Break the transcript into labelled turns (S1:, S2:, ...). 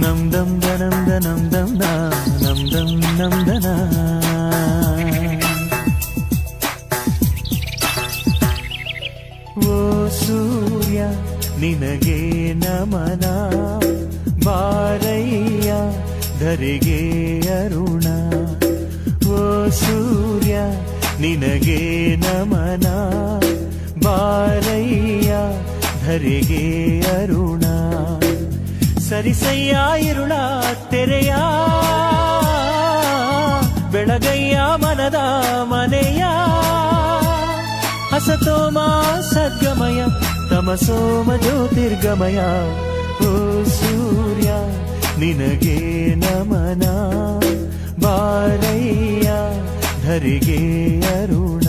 S1: ನಮ್ ದಮ್ ದನಂ ದನಂ them the ನಮ್ ದಮ್ ನಮ್ ದನ. ಓ ಸೂರ್ಯ ನಿನಗೆ ನಮನ, ಬಾರಯ್ಯ ಧರೆಗೆ ಅರುಣ. ಓ ಸೂರ್ಯ ನಿನಗೆ ನಮನ, ಬಾರಯ್ಯ ಧರೆಗೆ ಅರುಣ. ಸರಿಸಯ್ಯ ಇರುಳ ತೆರೆಯ, ಬೆಳಗಯ್ಯ ಮನದ ಮನೆಯ. ಹಸತೋಮ ಸದ್ಗಮಯ, ತಮಸೋಮ ಜ್ಯೋತಿರ್ಗಮಯ. ಓ ಸೂರ್ಯ ನಿನಗೆ ನಮನ, ಬಾರಯ್ಯ ಧರೆಗೆ ಅರುಣ.